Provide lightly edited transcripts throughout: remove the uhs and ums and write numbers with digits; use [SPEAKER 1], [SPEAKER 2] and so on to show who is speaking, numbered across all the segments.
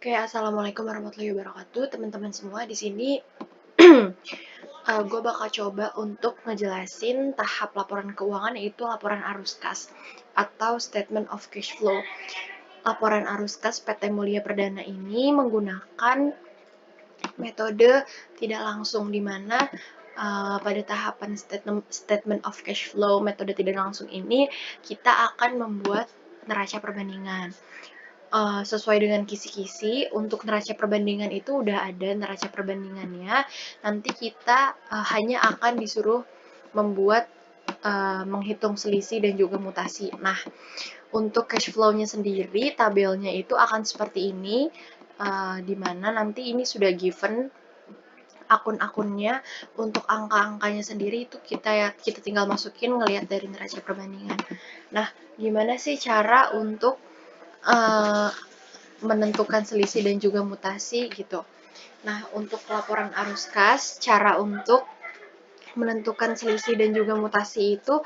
[SPEAKER 1] Oke, assalamualaikum warahmatullahi wabarakatuh, teman-teman semua. Di sini gue bakal coba untuk ngejelasin tahap laporan keuangan, yaitu laporan arus kas atau statement of cash flow. Laporan arus kas PT Mulia Perdana ini menggunakan metode tidak langsung, di mana pada tahapan statement of cash flow metode tidak langsung ini kita akan membuat neraca perbandingan. Sesuai dengan kisi-kisi, untuk neraca perbandingan itu udah ada neraca perbandingannya. Nanti kita hanya akan disuruh membuat menghitung selisih dan juga mutasi. Nah, untuk cash flow-nya sendiri, tabelnya itu akan seperti ini, di mana nanti ini sudah given akun-akunnya. Untuk angka-angkanya sendiri itu kita tinggal masukin ngelihat dari neraca perbandingan. Nah, gimana sih cara untuk menentukan selisih dan juga mutasi gitu. Nah, untuk laporan arus kas, cara untuk menentukan selisih dan juga mutasi itu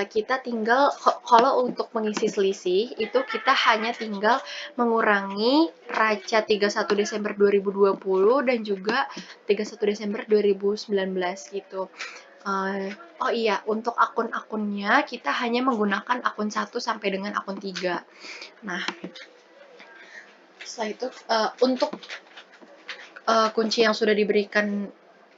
[SPEAKER 1] kita tinggal, kalau untuk mengisi selisih itu kita hanya tinggal mengurangi raca 31 Desember 2020 dan juga 31 Desember 2019 gitu. Oh iya, untuk akun-akunnya kita hanya menggunakan akun 1 sampai dengan akun 3. Nah, setelah itu untuk kunci yang sudah diberikan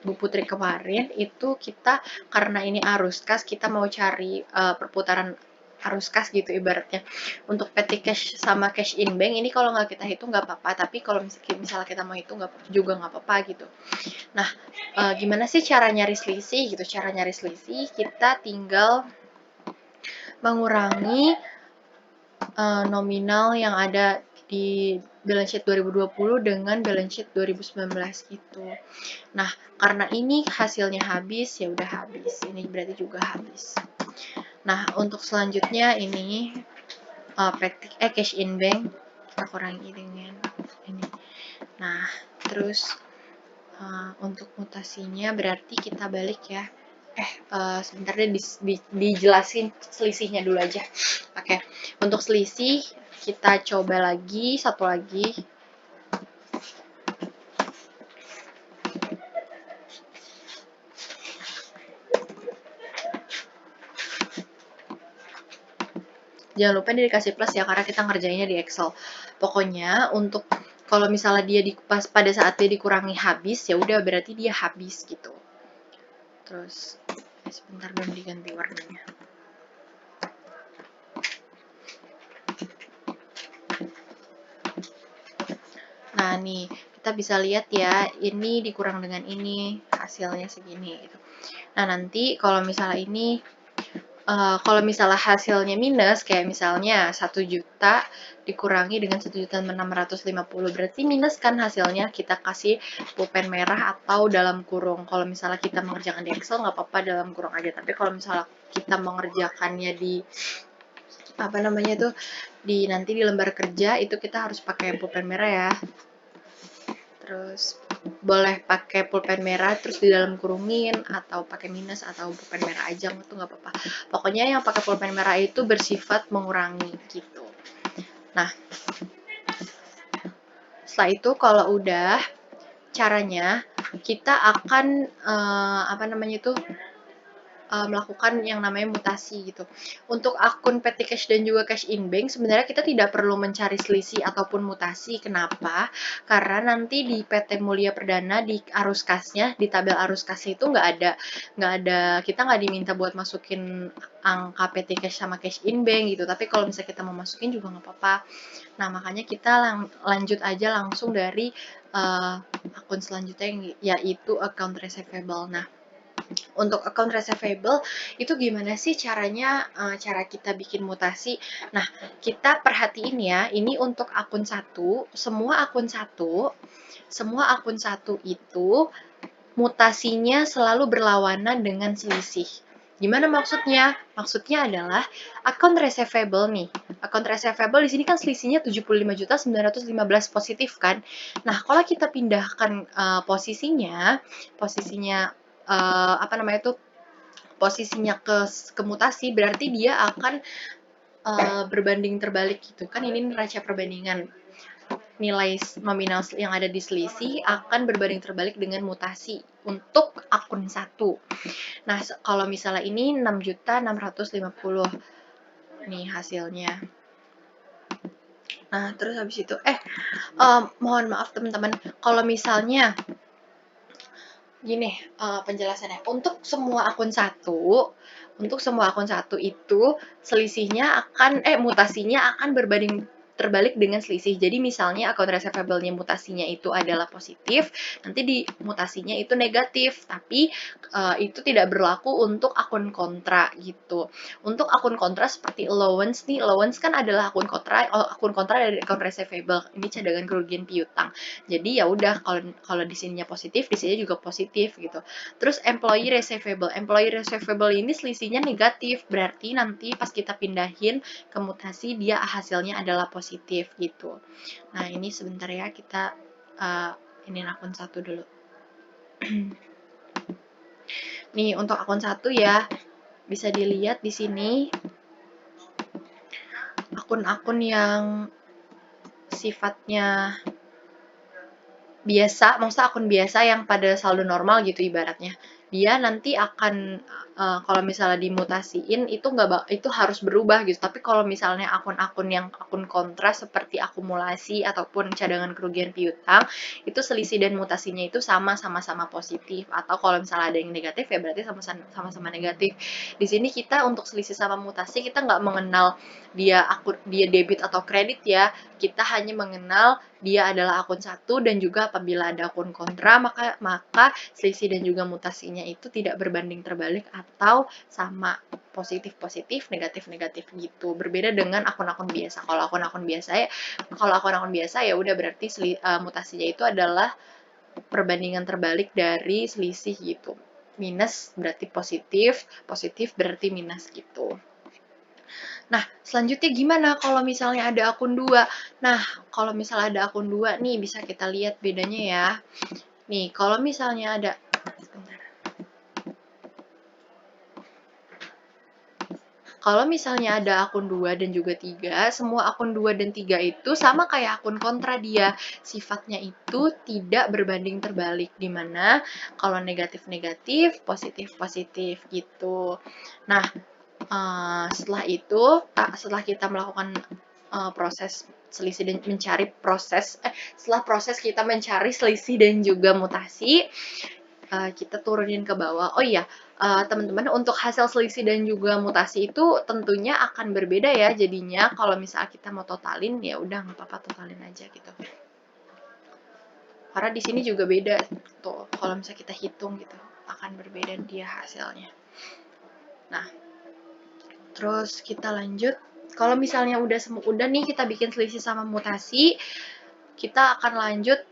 [SPEAKER 1] Bu Putri kemarin itu, kita karena ini arus kas, kita mau cari perputaran arus kas gitu ibaratnya. Untuk petty cash sama cash in bank ini kalau nggak kita hitung nggak apa-apa, tapi kalau misalnya kita mau hitung juga nggak apa-apa gitu. Nah, gimana sih cara nyari selisih gitu? Cara nyari selisih kita tinggal mengurangi nominal yang ada di balance sheet 2020 dengan balance sheet 2019 gitu. Nah, karena ini hasilnya habis, ya udah habis. Ini berarti juga habis. Nah, untuk selanjutnya ini cash in bank kita kurangi dengan ini. Nah, terus untuk mutasinya berarti kita balik ya. Sebentar deh dijelasin selisihnya dulu aja. Oke, untuk selisih kita coba lagi, satu lagi. Jangan lupa dia dikasih plus ya, karena kita ngerjainnya di Excel. Pokoknya untuk kalau misalnya dia pas pada saat dia dikurangi habis, ya udah berarti dia habis gitu. Terus sebentar belum diganti warnanya. Nah nih, kita bisa lihat ya, ini dikurang dengan ini, hasilnya segini gitu. Nah nanti kalau misalnya ini, kalau misalnya hasilnya minus, kayak misalnya 1 juta dikurangi dengan 1.650.000, berarti minus kan hasilnya. Kita kasih pulpen merah atau dalam kurung. Kalau misalnya kita mengerjakan di Excel nggak apa-apa dalam kurung aja, tapi kalau misalnya kita mengerjakannya di nanti di lembar kerja itu kita harus pakai pulpen merah ya. Terus boleh pakai pulpen merah terus di dalam kurungin, atau pakai minus atau pulpen merah aja, itu nggak apa-apa. Pokoknya yang pakai pulpen merah itu bersifat mengurangi gitu. Nah, setelah itu kalau udah, caranya kita akan melakukan yang namanya mutasi gitu. Untuk akun petty cash dan juga cash in bank sebenarnya kita tidak perlu mencari selisih ataupun mutasi. Kenapa? Karena nanti di PT Mulia Perdana di arus kasnya, di tabel arus kasnya itu nggak ada, kita nggak diminta buat masukin angka petty cash sama cash in bank gitu. Tapi kalau misalnya kita mau masukin juga nggak apa-apa. Nah, makanya kita lanjut aja langsung dari akun selanjutnya, yaitu account receivable. Nah, untuk account receivable itu gimana sih caranya, cara kita bikin mutasi? Nah, kita perhatiin ya, ini untuk akun 1, semua akun 1 itu mutasinya selalu berlawanan dengan selisih. Gimana maksudnya? Maksudnya adalah account receivable nih. Account receivable di sini kan selisihnya 75.915 positif kan. Nah, kalau kita pindahkan posisinya posisinya ke mutasi, berarti dia akan berbanding terbalik gitu kan. Ini neraca perbandingan. nilai nominal yang ada di selisih akan berbanding terbalik dengan mutasi untuk akun 1. Nah, kalau misalnya ini 6.650 nih hasilnya. Nah, terus habis itu mohon maaf teman-teman, kalau misalnya gini penjelasannya, untuk semua akun satu itu selisihnya mutasinya akan berbanding terbalik dengan selisih. Jadi misalnya akun receivable-nya mutasinya itu adalah positif, nanti di mutasinya itu negatif, tapi itu tidak berlaku untuk akun kontra gitu. Untuk akun kontra seperti allowance nih, allowance kan adalah akun kontra dari akun receivable. Ini cadangan kerugian piutang. Jadi ya udah, kalau di sininya positif, di sini juga positif gitu. Terus employee receivable ini selisihnya negatif, berarti nanti pas kita pindahin ke mutasi dia hasilnya adalah positif gitu. Nah, ini sebentar ya, kita ini akun 1 dulu. Nih, untuk akun 1 ya, bisa dilihat di sini akun-akun yang sifatnya biasa, maksudnya akun biasa yang pada saldo normal gitu ibaratnya. Dia nanti akan kalau misalnya dimutasiin itu harus berubah gitu. Tapi kalau misalnya akun-akun yang akun kontra seperti akumulasi ataupun cadangan kerugian piutang, itu selisih dan mutasinya itu sama-sama positif. Atau kalau misalnya ada yang negatif ya berarti sama-sama negatif. Di sini kita untuk selisih sama mutasi kita nggak mengenal dia debit atau kredit ya. Kita hanya mengenal dia adalah akun 1 dan juga apabila ada akun kontra maka selisih dan juga mutasinya itu tidak berbanding terbalik atau sama, positif negatif gitu. Berbeda dengan akun-akun biasa. Kalau akun-akun biasa ya udah berarti mutasinya itu adalah perbandingan terbalik dari selisih gitu. Minus berarti positif berarti minus gitu. Nah, selanjutnya gimana kalau misalnya ada akun 2? Nah, kalau misalnya ada akun 2 nih, bisa kita lihat bedanya ya. Nih, kalau misalnya ada akun 2 dan juga 3, semua akun 2 dan 3 itu sama kayak akun kontra dia. Sifatnya itu tidak berbanding terbalik, dimana kalau negatif-negatif, positif-positif gitu. Nah, setelah kita melakukan proses selisih dan setelah proses kita mencari selisih dan juga mutasi, kita turunin ke bawah. Oh iya, teman-teman, untuk hasil selisih dan juga mutasi itu tentunya akan berbeda ya jadinya. Kalau misalnya kita mau totalin ya udah nggak apa-apa, totalin aja gitu. Karena di sini juga beda tuh, kalau misalnya kita hitung gitu akan berbeda dia hasilnya. Nah, terus kita lanjut. Kalau misalnya udah nih kita bikin selisih sama mutasi, kita akan lanjut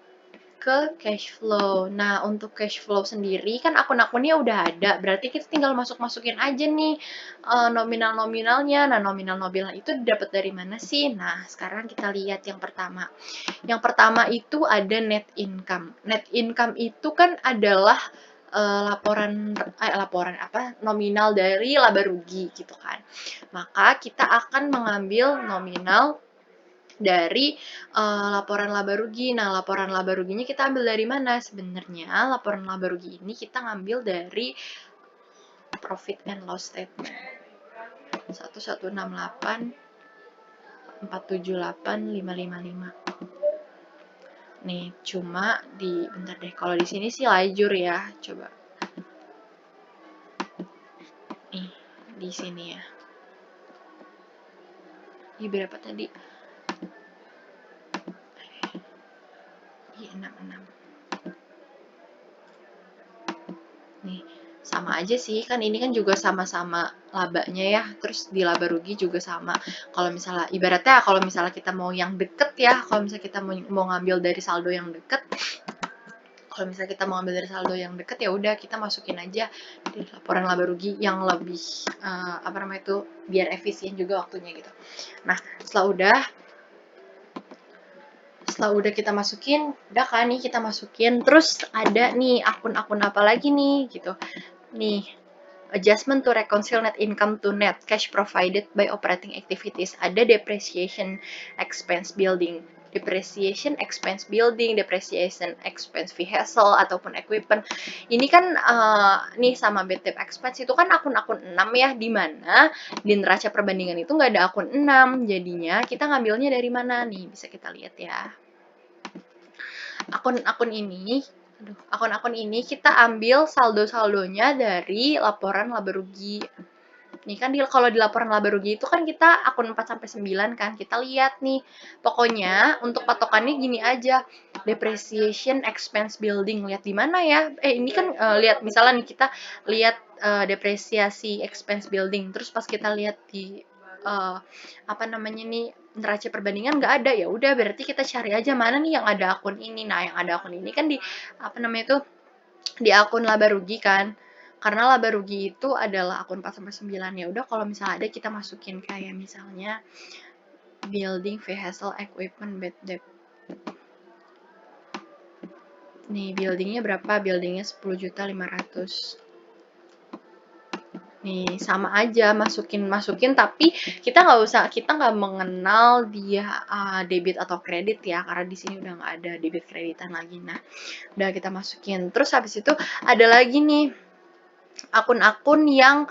[SPEAKER 1] ke cash flow. Nah, untuk cash flow sendiri kan akun-akunnya udah ada, berarti kita tinggal masukin aja nih nominal-nominalnya. Nah, nominal-nominal itu didapat dari mana sih? Nah, sekarang kita lihat yang pertama. Yang pertama itu ada net income. Net income itu kan adalah laporan nominal dari laba rugi gitu kan. Maka kita akan mengambil nominal dari laporan laba rugi. Nah, laporan laba ruginya kita ambil dari mana? Sebenarnya laporan laba rugi ini kita ngambil dari profit and loss statement 1168 478 555. Nih, cuma bentar deh, kalau di sini sih lajur ya, coba. Nih, di sini ya. Ini berapa tadi? 66. Nih, sama aja sih, kan ini kan juga sama-sama labanya ya, terus di laba rugi juga sama. Kalau misalnya ibaratnya kalau misalnya kita mau yang deket ya, kalau misalnya kita mau ngambil dari saldo yang deket, ya udah kita masukin aja di laporan laba rugi yang lebih biar efisien juga waktunya gitu. Nah, setelah udah kita masukin, terus ada nih akun-akun apa lagi nih gitu. Nih, adjustment to reconcile net income to net cash provided by operating activities. Ada depreciation expense building. depreciation expense building, depreciation expense vehicle ataupun equipment. Ini kan nih sama bad debt expense itu kan akun-akun 6 ya, di mana di neraca perbandingan itu nggak ada akun 6. Jadinya kita ngambilnya dari mana nih? Bisa kita lihat ya. Akun-akun ini kita ambil saldo-saldonya dari laporan laba rugi. Nih kan kalau di laporan laba rugi itu kan kita akun 4 sampai 9 kan. Kita lihat nih. Pokoknya untuk patokannya gini aja. Depreciation expense building. Lihat di mana ya? Ini kan lihat misalnya nih kita lihat depresiasi expense building. Terus pas kita lihat di apa namanya nih neraca perbandingan nggak ada, ya udah berarti kita cari aja mana nih yang ada akun ini. Nah, yang ada akun ini kan di apa namanya itu di akun laba rugi kan. Karena laba rugi itu adalah akun 4 sampai 9. Ya udah kalau misalnya ada kita masukin kayak misalnya building vehicle equipment bad debt. Nih, buildingnya berapa? Buildingnya 10.500.000. Nih, sama aja masukin tapi kita nggak mengenal dia debit atau kredit ya, karena di sini udah nggak ada debit kreditan lagi. Nah, udah kita masukin. Terus habis itu ada lagi nih akun-akun yang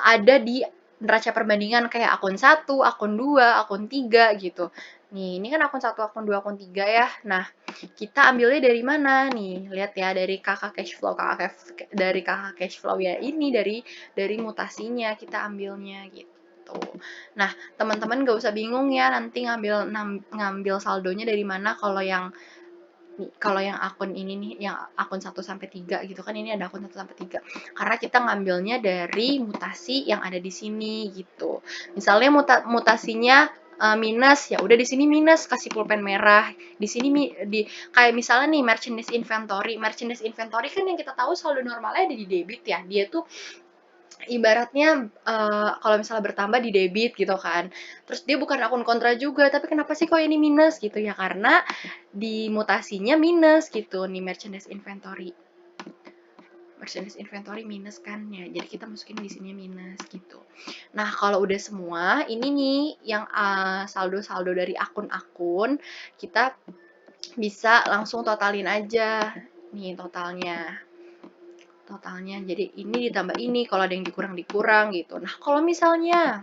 [SPEAKER 1] ada di neraca perbandingan kayak akun 1, akun 2, akun 3 gitu. Nih, ini kan akun 1, akun 2, akun 3 ya. Nah, kita ambilnya dari mana nih? Lihat ya, dari kakak cash flow. Dari kakak cash flow ya, ini dari mutasinya kita ambilnya gitu. Nah, teman-teman gak usah bingung ya nanti ngambil saldonya dari mana kalau yang akun ini nih, yang akun 1 sampai 3 gitu kan, ini ada akun 1 sampai 3. Karena kita ngambilnya dari mutasi yang ada di sini gitu. Misalnya mutasinya minus, ya udah di sini minus, kasih pulpen merah. Di sini kayak misalnya nih merchandise inventory. Merchandise inventory kan yang kita tahu saldo normalnya ada di debit ya. Dia tuh ibaratnya kalau misalnya bertambah di debit gitu kan. Terus dia bukan akun kontra juga, tapi kenapa sih kok ini minus gitu ya? Karena di mutasinya minus gitu nih merchandise inventory. Merchandise inventory minus kan ya. Jadi kita masukin di sini minus gitu. Nah, kalau udah semua, ini nih yang saldo-saldo dari akun-akun, kita bisa langsung totalin aja nih totalnya. Jadi ini ditambah ini, kalau ada yang dikurang gitu. Nah, kalau misalnya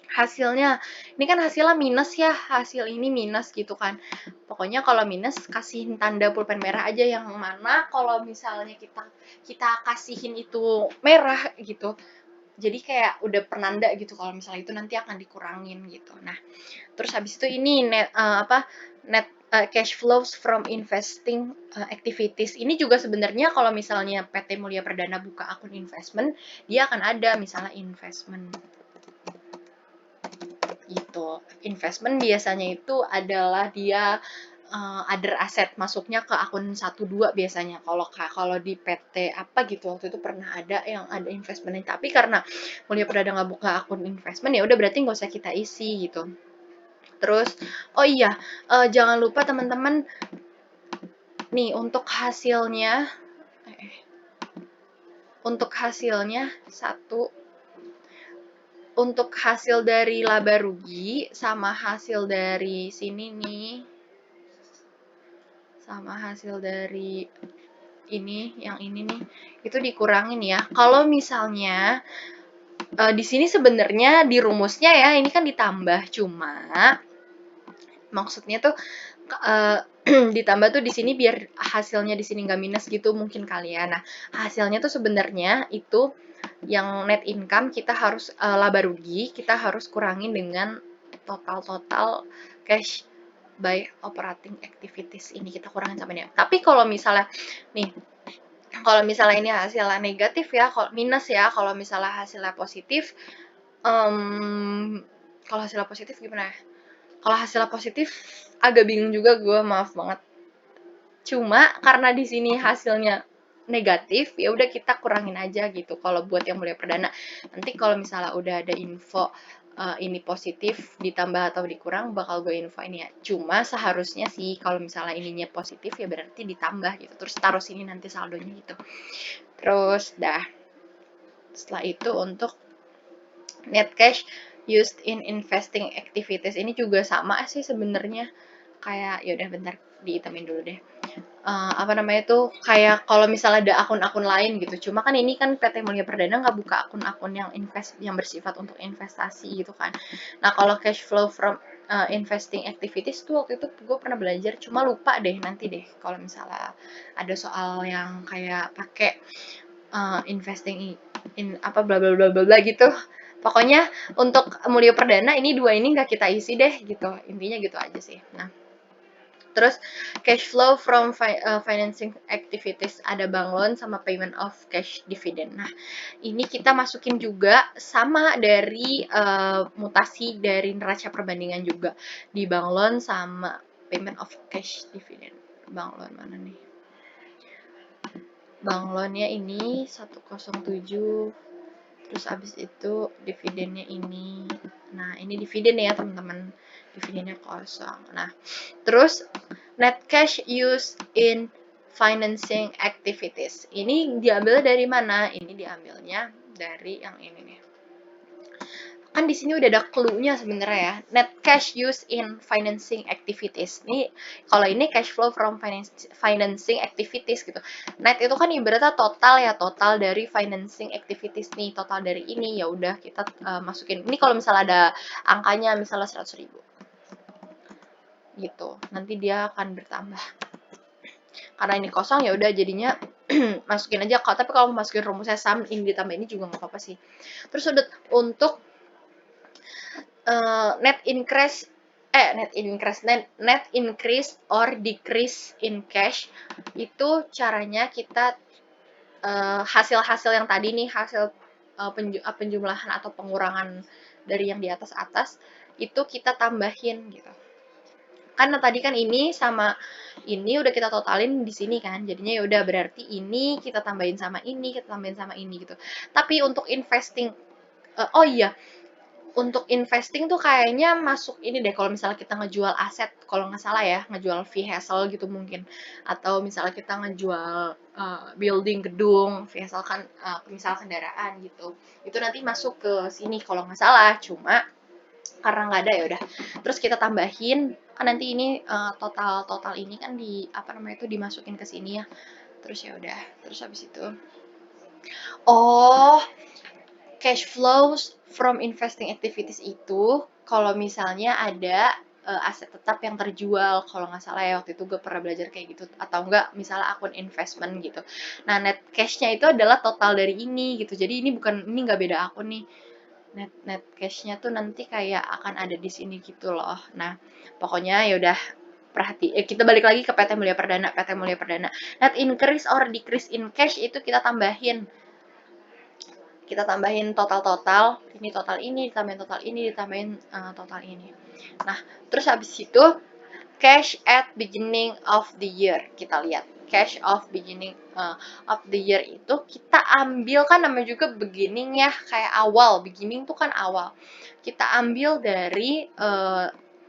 [SPEAKER 1] hasilnya, ini kan hasilnya minus ya, hasil ini minus gitu kan. Pokoknya kalau minus kasihin tanda pulpen merah aja, yang mana kalau misalnya kita kasihin itu merah gitu. Jadi kayak udah penanda gitu kalau misalnya itu nanti akan dikurangin gitu. Nah, terus habis itu ini net cash flows from investing activities. Ini juga sebenarnya kalau misalnya PT Mulia Perdana buka akun investment, dia akan ada misalnya investment gitu. Investment biasanya itu adalah dia other asset, masuknya ke akun 1-2 biasanya. Kalau di PT apa gitu waktu itu pernah ada yang ada investmentnya, tapi karena Mulia Perdana nggak buka akun investment, ya udah berarti nggak usah kita isi gitu. Terus, oh iya, jangan lupa teman-teman nih untuk hasilnya untuk hasil dari laba rugi sama hasil dari sini nih, sama hasil dari yang ini nih, itu dikurangin ya. Kalau misalnya di sini sebenarnya di rumusnya ya ini kan ditambah, cuma maksudnya tuh ditambah tuh di sini biar hasilnya di sini nggak minus gitu mungkin kali ya. Nah, hasilnya tuh sebenarnya itu yang net income kita harus laba rugi kita harus kurangin dengan total cash by operating activities, ini kita kurangin sampai ini. Tapi kalau misalnya ini hasilnya negatif ya, kalau minus ya, kalau misalnya hasilnya positif, kalau hasilnya positif gimana ya? Kalau hasilnya positif agak bingung juga gue, maaf banget. Cuma karena di sini hasilnya negatif, ya udah kita kurangin aja gitu. Kalau buat yang Mulia Perdana, nanti kalau misalnya udah ada info ini positif ditambah atau dikurang, bakal gue info ini ya. Cuma seharusnya sih kalau misalnya ininya positif ya berarti ditambah gitu. Terus taruh sini nanti saldonya gitu. Terus setelah itu untuk net cash used in investing activities, ini juga sama sih sebenarnya. kayak ya udah bentar diitemin dulu deh. Apa namanya tuh kayak kalau misalnya ada akun-akun lain gitu. Cuma kan ini kan PT Mulia Perdana nggak buka akun-akun yang bersifat untuk investasi gitu kan. Nah kalau cash flow from investing activities tuh waktu itu gue pernah belajar, cuma lupa deh nanti deh kalau misalnya ada soal yang kayak pakai investing in apa bla bla bla bla bla gitu. Pokoknya untuk Mulia Perdana ini dua ini nggak kita isi deh gitu. Intinya gitu aja sih. Nah, terus cash flow from financing activities ada bank loan sama payment of cash dividend. Nah, ini kita masukin juga sama dari mutasi dari neraca perbandingan juga di bank loan sama payment of cash dividend. Bank loan mana nih? Bank loannya ini 107, terus abis itu dividennya ini. Nah, ini dividen ya teman-teman, dividennya kosong. Nah, terus net cash used in financing activities ini diambil dari mana? Ini diambilnya dari yang ini nih. Kan di sini udah ada clue-nya sebenarnya ya. Net cash used in financing activities. Nih, kalau ini cash flow from financing activities gitu. Net itu kan ibaratnya total ya, total dari financing activities nih, total dari ini ya udah kita masukin. Ini kalau misalnya ada angkanya misalnya 100.000 gitu. Nanti dia akan bertambah. Karena ini kosong ya udah jadinya masukin aja. Tapi kalau masukin rumusnya sama ini ditambah ini juga nggak apa-apa sih. Terus untuk net increase or decrease in cash itu caranya kita hasil-hasil yang tadi nih, hasil penjumlahan atau pengurangan dari yang di atas itu kita tambahin gitu. Karena tadi kan ini sama ini udah kita totalin di sini kan, jadinya ya udah berarti ini kita tambahin sama ini, kita tambahin sama ini gitu. Tapi untuk investing, oh iya, untuk investing tuh kayaknya masuk ini deh kalau misalnya kita ngejual aset, kalau nggak salah ya, ngejual vehicle gitu mungkin, atau misalnya kita ngejual building gedung, vehicle kan misal kendaraan gitu, itu nanti masuk ke sini kalau nggak salah. Cuma karena nggak ada ya udah, terus kita tambahin kan nanti ini total ini kan di apa namanya itu dimasukin ke sini ya, terus ya udah, terus habis itu cash flows from investing activities itu kalau misalnya ada aset tetap yang terjual, kalau nggak salah ya waktu itu gue pernah belajar kayak gitu, atau enggak misalnya akun investment gitu. Nah net cashnya itu adalah total dari ini gitu, jadi ini nggak beda akun nih. Net cashnya tuh nanti kayak akan ada di sini gitu loh. Nah pokoknya ya udah kita balik lagi ke PT Mulia Perdana. Net increase or decrease in cash itu kita tambahin total ini, total ini ditambahin total ini, ditambahin total ini. Nah terus habis itu cash at beginning of the year, kita lihat cash of beginning of the year itu kita ambil kan namanya juga beginning ya, kayak awal. Beginning tuh kan awal, kita ambil dari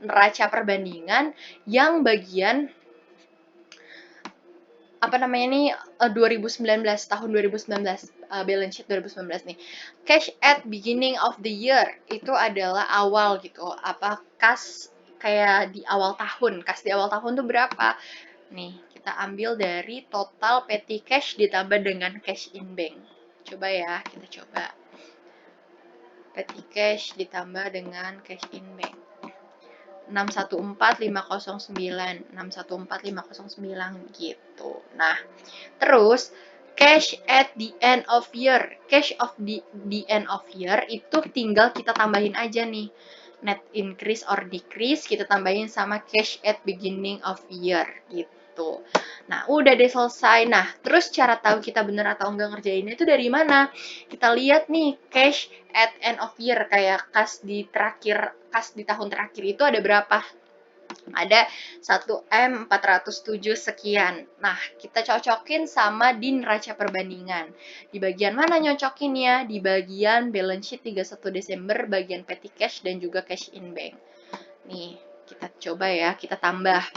[SPEAKER 1] neraca perbandingan yang bagian apa namanya nih 2019, tahun 2019, balance sheet 2019 nih. Cash at beginning of the year itu adalah awal gitu, apa kas kayak di awal tahun. Kas di awal tahun tuh berapa? Nih, kita ambil dari total petty cash ditambah dengan cash in bank. Coba ya, kita coba. Petty cash ditambah dengan cash in bank. 614.509 gitu. Nah, terus cash at the end of year. Cash of the end of year itu tinggal kita tambahin aja nih. Net increase or decrease kita tambahin sama cash at beginning of year gitu. Nah, udah deh selesai. Nah, terus cara tahu kita bener atau enggak ngerjainnya itu dari mana? Kita lihat nih cash at end of year, kayak kas di tahun terakhir itu ada berapa? Ada 1M407 sekian. Nah, kita cocokin sama di neraca perbandingan. Di bagian mana nyocokinnya? Di bagian balance sheet 31 Desember, bagian petty cash dan juga cash in bank. Nih, kita coba ya, kita tambah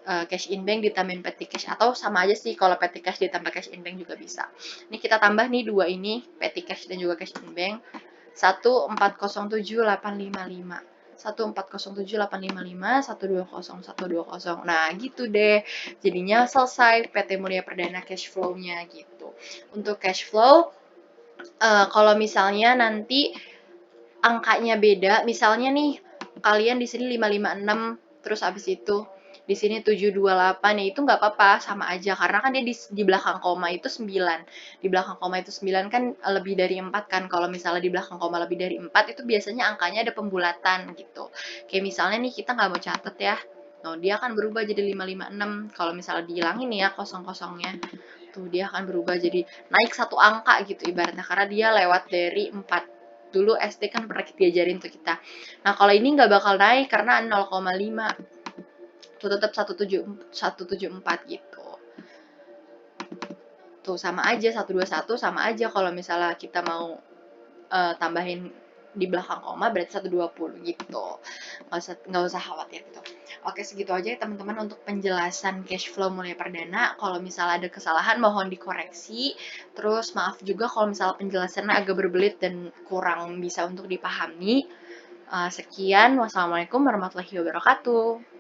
[SPEAKER 1] cash in bank ditambahin petty cash, atau sama aja sih kalau petty cash ditambah cash in bank juga bisa. Nih kita tambah nih dua ini, petty cash dan juga cash in bank. 1407855. 1407855 120 120. Nah, gitu deh. Jadinya selesai PT Mulia Perdana cash flow-nya gitu. Untuk cash flow, kalau misalnya nanti angkanya beda, misalnya nih kalian di sini 556, terus abis itu di sini 728, ya itu nggak apa-apa, sama aja karena kan dia di belakang koma itu 9. Di belakang koma itu 9 kan lebih dari 4 kan. Kalau misalnya di belakang koma lebih dari 4 itu biasanya angkanya ada pembulatan gitu. Kayak misalnya nih kita nggak mau catet ya. Nah, dia akan berubah jadi 556. Kalau misalnya dihilangin ya kosong-kosongnya, tuh dia akan berubah jadi naik satu angka gitu ibaratnya karena dia lewat dari 4. Dulu SD kan pernah diajarin tuh kita. Nah, kalau ini nggak bakal naik karena 0,5. Tuh tetap 174 gitu. Tuh sama aja 121 sama aja kalau misalnya kita mau tambahin di belakang koma berarti 120 gitu. Nggak usah khawatir gitu. Oke, segitu aja ya teman-teman untuk penjelasan cash flow mulai perdana. Kalau misalnya ada kesalahan mohon dikoreksi. Terus maaf juga kalau misalnya penjelasannya agak berbelit dan kurang bisa untuk dipahami. Sekian, wassalamualaikum warahmatullahi wabarakatuh.